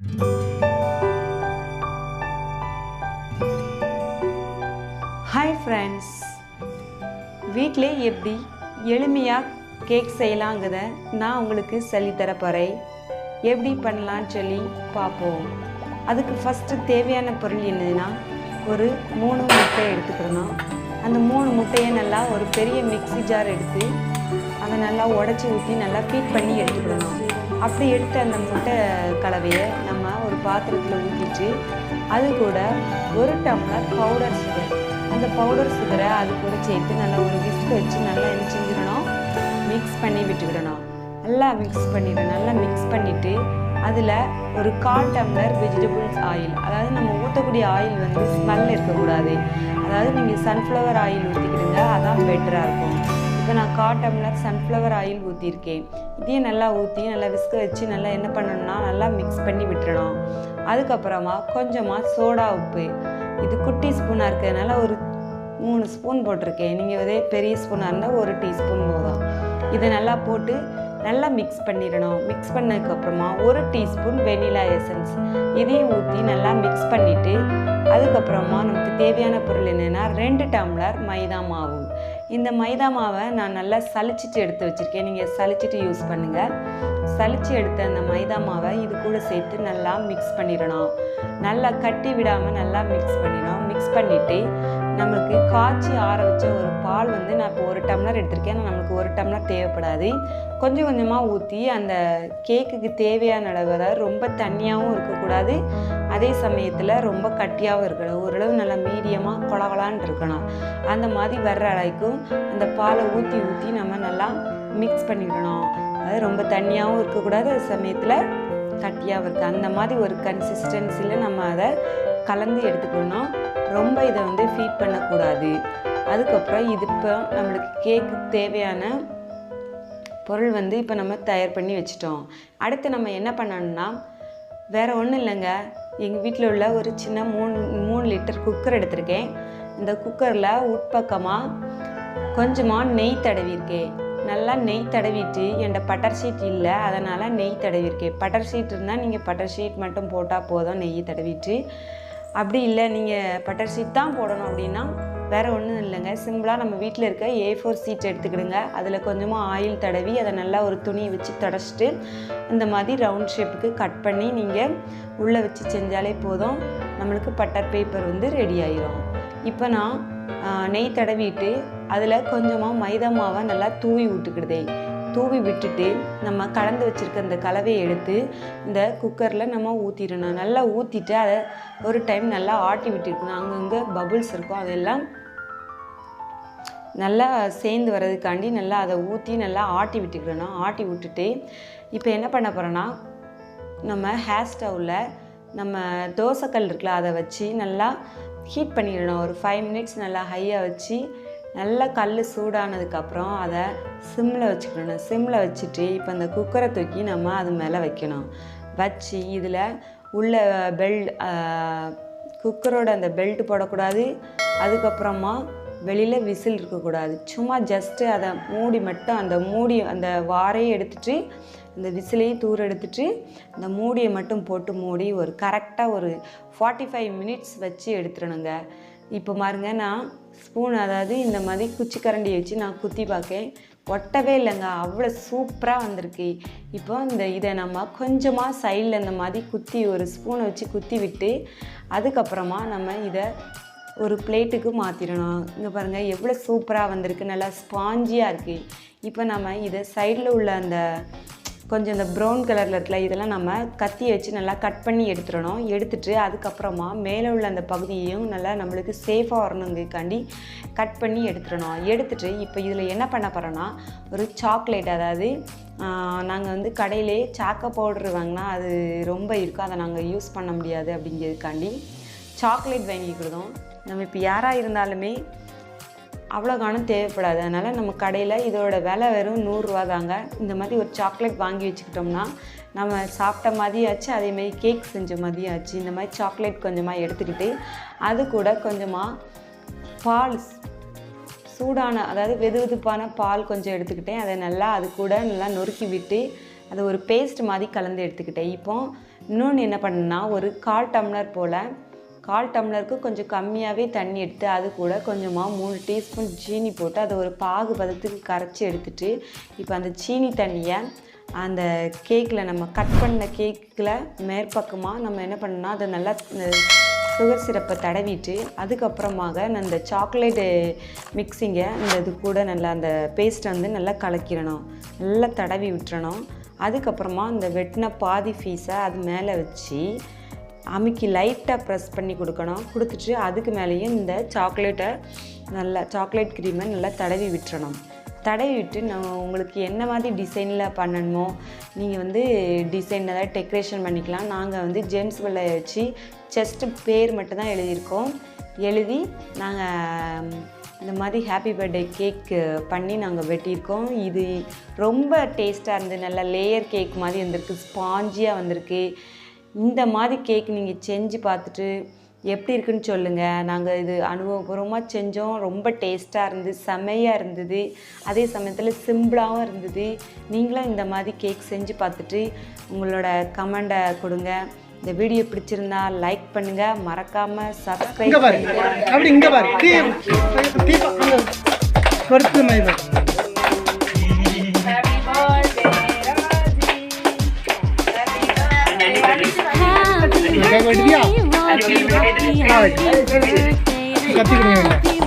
Hi friends, வீட்டிலே எப்படி எளிமையாக கேக் செய்யலாங்கிறத நான் உங்களுக்கு சொல்லித்தர போகிறேன். எப்படி பண்ணலான்னு சொல்லி பார்ப்போம். அதுக்கு ஃபஸ்ட்டு தேவையான பொருள் என்னதுன்னா, ஒரு 3 முட்டை எடுத்துக்கணும். அந்த 3 முட்டையை நல்லா ஒரு பெரிய மிக்ஸி ஜார் எடுத்து அதை நல்லா உடச்சி ஊற்றி நல்லா ஃபீட் பண்ணி எடுத்துக்கிடணும். அப்படி எடுத்து அந்த முட்டை கலவையை நம்ம ஒரு பாத்திரத்தில் ஊற்றிட்டு அது கூட 1 டம்ளர் பவுடர் சுகர், அந்த பவுடர் சுகரை அது கூட சேர்த்து நல்லா ஒரு விஸ்க் வச்சு நல்லா என்ன செஞ்சிடணும், மிக்ஸ் பண்ணி விட்டுக்கிடணும். நல்லா மிக்ஸ் பண்ணிடணும். நல்லா மிக்ஸ் பண்ணிவிட்டு அதில் ஒரு 1/4 டம்ளர் வெஜிடபிள்ஸ் ஆயில், அதாவது நம்ம ஊற்றக்கூடிய ஆயில் வந்து ஸ்மெல் இருக்கக்கூடாது. அதாவது நீங்கள் சன்ஃப்ளவர் ஆயில் ஊற்றிக்கிடுங்க, அதான் பெட்டராக இருக்கும். இப்போ நான் 1/4 டம்ளர் சன்ஃப்ளவர் ஆயில் ஊற்றிருக்கேன். இதையும் நல்லா ஊற்றி நல்லா விஸ்க வச்சு நல்லா என்ன பண்ணணும்னா நல்லா மிக்ஸ் பண்ணி விட்டுறணும். அதுக்கப்புறமா கொஞ்சமாக சோடா உப்பு, இது குட்டி ஸ்பூனாக இருக்கிறதுனால ஒரு 3 ஸ்பூன் போட்டிருக்கேன். நீங்கள் இதே பெரிய ஸ்பூனாக இருந்தால் 1 டீஸ்பூன் போதும். இதை நல்லா போட்டு நல்லா மிக்ஸ் பண்ணிடணும். மிக்ஸ் பண்ணதுக்கப்புறமா 1 டீஸ்பூன் வெனிலா எசன்ஸ் இதையும் ஊற்றி நல்லா மிக்ஸ் பண்ணிவிட்டு அதுக்கப்புறமா நமக்கு தேவையான பொருள் என்னென்னா 2 டம்ளர் மைதா மாவு. இந்த மைதா மாவை நான் நல்லா சலிச்சிட்டு எடுத்து வச்சுருக்கேன். நீங்கள் சலிச்சிட்டு யூஸ் பண்ணுங்கள். சலிச்சு எடுத்த அந்த மைதா மாவை இது கூட சேர்த்து நல்லா மிக்ஸ் பண்ணிடணும். நல்லா கட்டி விடாமல் நல்லா மிக்ஸ் பண்ணிடணும். மிக்ஸ் பண்ணிவிட்டு நம்மளுக்கு காய்ச்சி ஆற வச்ச ஒரு பால் வந்து நான் இப்போ 1 டம்ளர் எடுத்திருக்கேன். நம்மளுக்கு 1 டம்ளர் தேவைப்படாது. கொஞ்சம் கொஞ்சமாக ஊற்றி அந்த கேக்குக்கு தேவையான அளவு, அதாவது ரொம்ப தண்ணியாகவும் இருக்கக்கூடாது, அதே சமயத்தில் ரொம்ப கட்டியாகவும் இருக்கணும். ஓரளவு நல்லா மீடியமாக கொலகலான்னு இருக்கணும். அந்த மாதிரி வர்ற அளவுக்கும் அந்த பாலை ஊற்றி ஊற்றி நம்ம நல்லா மிக்ஸ் பண்ணிடணும். அது ரொம்ப தண்ணியாகவும் இருக்கக்கூடாது, அதே சமயத்தில் கட்டியாகவும் இருக்குது. அந்த மாதிரி ஒரு கன்சிஸ்டன்சியில் நம்ம அதை கலந்து எடுத்துக்கணும். ரொம்ப இதை வந்து ஃபீட் பண்ணக்கூடாது. அதுக்கப்புறம் இது இப்போ நம்மளுக்கு கேக்குக்கு தேவையான பொருள் வந்து இப்போ நம்ம தயார் பண்ணி வச்சிட்டோம். அடுத்து நம்ம என்ன பண்ணணும்னா, வேறு ஒன்றும் இல்லைங்க, எங்கள் வீட்டில் உள்ள ஒரு சின்ன 3 லிட்டர் குக்கர் எடுத்திருக்கேன். இந்த குக்கரில் உட்பக்கமாக கொஞ்சமாக நெய் தடவிருக்கேன். நல்லா நெய் தடவிட்டு, என்கிட்ட பட்டர் ஷீட் இல்லை, அதனால் நெய் தடவிருக்கேன். பட்டர் ஷீட் இருந்தால் நீங்கள் பட்டர் ஷீட் மட்டும் போட்டால் போதும், நெய் தடவிட்டு. அப்படி இல்லை நீங்கள் பட்டர் ஷீட் தான் போடணும் அப்படின்னா வேறு ஒன்றும் இல்லைங்க, சிம்பிளாக நம்ம வீட்டில் இருக்க A4 ஷீட் எடுத்துக்கிடுங்க. அதில் கொஞ்சமாக ஆயில் தடவி அதை நல்லா ஒரு துணியை வச்சு தொடச்சிட்டு இந்த மாதிரி ரவுண்ட் ஷேப்புக்கு கட் பண்ணி நீங்கள் உள்ளே வச்சு செஞ்சாலே போதும், நம்மளுக்கு பட்டர் பேப்பர் வந்து ரெடி ஆயிரும். இப்போ நான் நெய் தடவிட்டு அதில் கொஞ்சமாக மைதா மாவை நல்லா தூவி விட்டுக்கிடுதேன். தூவி விட்டுட்டு நம்ம கலந்து வச்சுருக்க அந்த கலவையை எடுத்து இந்த குக்கரில் நம்ம ஊற்றிடணும். நல்லா ஊற்றிட்டு அதை ஒரு டைம் நல்லா ஆட்டி விட்டுருக்கணும். அங்கங்கே பபுள்ஸ் இருக்கும், அதெல்லாம் நல்லா சேர்ந்து வர்றதுக்காண்டி நல்லா அதை ஊற்றி நல்லா ஆட்டி விட்டுக்கிடணும். ஆட்டி விட்டுட்டு இப்போ என்ன பண்ண போகிறோன்னா, நம்ம ஹேர் ஸ்டவ்வில் நம்ம தோசைக்கல் இருக்குல்ல, அதை வச்சு நல்லா ஹீட் பண்ணிடணும். ஒரு 5 மினிட்ஸ் நல்லா ஹையாக வச்சு நல்லா கல் சூடானதுக்கப்புறம் அதை சிம்மில் வச்சுக்கணும். சிம்மில் வச்சுட்டு இப்போ அந்த குக்கரை தூக்கி நம்ம அது மேலே வைக்கணும். வச்சு இதில் உள்ள குக்கரோட அந்த பெல்ட் போடக்கூடாது. அதுக்கப்புறமா வெளியில் விசில் இருக்கக்கூடாது. சும்மா ஜஸ்ட்டு அதை மூடி மட்டும், அந்த வாரையை எடுத்துகிட்டு அந்த விசிலையும் தூர எடுத்துகிட்டு அந்த மூடியை மட்டும் போட்டு மூடி ஒரு கரெக்டாக ஒரு 45 மினிட்ஸ் வச்சு எடுத்துடணுங்க. இப்போ பாருங்க, நான் ஸ்பூன், அதாவது இந்த மாதிரி குச்சி கரண்டியை வச்சு நான் குத்தி பார்க்கேன், ஒட்டவே இல்லைங்க, அவ்வளோ சூப்பராக வந்திருக்கு. இப்போ இதை நம்ம கொஞ்சமாக சைடில் இந்த மாதிரி குத்தி ஒரு ஸ்பூனை வச்சு குத்தி விட்டு அதுக்கப்புறமா நம்ம இதை ஒரு பிளேட்டுக்கு மாற்றிடணும். இங்கே பாருங்கள் எவ்வளோ சூப்பராக வந்திருக்கு, நல்லா ஸ்பாஞ்சியாக இருக்குது. இப்போ நம்ம இதை சைடில் உள்ள அந்த கொஞ்சம் இந்த ப்ரௌன் கலரில் இருக்கல, இதெல்லாம் நம்ம கத்தியை வச்சு நல்லா கட் பண்ணி எடுத்துடணும். எடுத்துட்டு அதுக்கப்புறமா மேலே உள்ள அந்த பகுதியையும் நல்லா நம்மளுக்கு சேஃபாக வரணுங்கிறதுக்காண்டி கட் பண்ணி எடுத்துடணும். எடுத்துகிட்டு இப்போ இதில் என்ன பண்ண போகிறோன்னா, ஒரு சாக்லேட், அதாவது நாங்கள் வந்து கடையிலே சாக்கோ பவுட்ரு வாங்கினா அது ரொம்ப இருக்கும், அதை நாங்கள் யூஸ் பண்ண முடியாது அப்படிங்கிறதுக்காண்டி சாக்லேட் வாங்கிக்கிடுதோம். நம்ம இப்போ யாராக இருந்தாலுமே அவ்வளோ காணும் தேவைப்படாது. அதனால் நம்ம கடையில் இதோட விலை வெறும் 100 ரூபா தாங்க. இந்த மாதிரி ஒரு சாக்லேட் வாங்கி வச்சுக்கிட்டோம்னா நம்ம சாப்பிட்ட மாதிரியும் ஆச்சு, அதேமாதிரி கேக் செஞ்ச மாதிரியும் ஆச்சு. இந்த மாதிரி சாக்லேட் கொஞ்சமாக எடுத்துக்கிட்டு அது கூட கொஞ்சமாக பால், சூடான அதாவது வெதுவெதுப்பான பால் கொஞ்சம் எடுத்துக்கிட்டேன். அதை நல்லா அது கூட நல்லா நொறுக்கி விட்டு அதை ஒரு பேஸ்ட் மாதிரி கலந்து எடுத்துக்கிட்டேன். இப்போ இன்னொன்று என்ன பண்ணணும்னா ஒரு 1/4 டம்ளர் போல் 1/4 டம்ளருக்கு கொஞ்சம் கம்மியாகவே தண்ணி எடுத்து அது கூட கொஞ்சமாக 3 டீஸ்பூன் சீனி போட்டு அதை ஒரு பாகு பதத்துக்கு கரைச்சி எடுத்துகிட்டு இப்போ அந்த சீனி தண்ணியை அந்த கேக்கில் நம்ம கட் பண்ண கேக்கில் மேற்பக்கமாக நம்ம என்ன பண்ணணும்னா அதை நல்லா சுகர் சிரப்பை தடவிட்டு அதுக்கப்புறமாக அந்த சாக்லேட்டு மிக்ஸிங்கை இந்த இது கூட நல்லா அந்த பேஸ்ட்டை வந்து நல்லா கலக்கிடணும், நல்லா தடவி விட்டுறணும். அதுக்கப்புறமா இந்த வெட்டின பாதி பீஸை அது மேலே வச்சு அமுக்கி லைட்டாக ப்ரெஸ் பண்ணி கொடுத்துட்டு அதுக்கு மேலேயும் இந்த சாக்லேட் க்ரீமை நல்லா தடவி விட்டுறணும். தடவி விட்டு நான் உங்களுக்கு என்ன மாதிரி டிசைனில் பண்ணணுமோ நீங்கள் வந்து டிசைன் ஏதாவது டெக்கரேஷன் பண்ணிக்கலாம். நாங்கள் வந்து ஜேம்ஸ் வெள்ளை வச்சு ஜஸ்ட்டு பேர் மட்டும்தான் எழுதியிருக்கோம். எழுதி நாங்கள் இந்த மாதிரி ஹாப்பி பர்த்டே கேக் பண்ணி நாங்கள் வெட்டியிருக்கோம். இது ரொம்ப டேஸ்ட்டாக இருந்தது, நல்லா லேயர் கேக் மாதிரி வந்திருக்கு, ஸ்பாஞ்சியாக வந்திருக்கு. இந்த மாதிரி கேக் நீங்கள் செஞ்சு பார்த்துட்டு எப்படி இருக்குன்னு சொல்லுங்கள். நாங்கள் இது அனுபவபூர்வமாக செஞ்சோம், ரொம்ப டேஸ்ட்டாக இருந்தது, செமையாக இருந்தது, அதே சமயத்தில் சிம்பிளாகவும் இருந்தது. நீங்களும் இந்த மாதிரி கேக் செஞ்சு பார்த்துட்டு உங்களோட கமெண்டை கொடுங்க. இந்த வீடியோ பிடிச்சிருந்தா லைக் பண்ணுங்கள், மறக்காமல் சப்ஸ்கிரைப் பண்ணுங்கள். Happy birthday,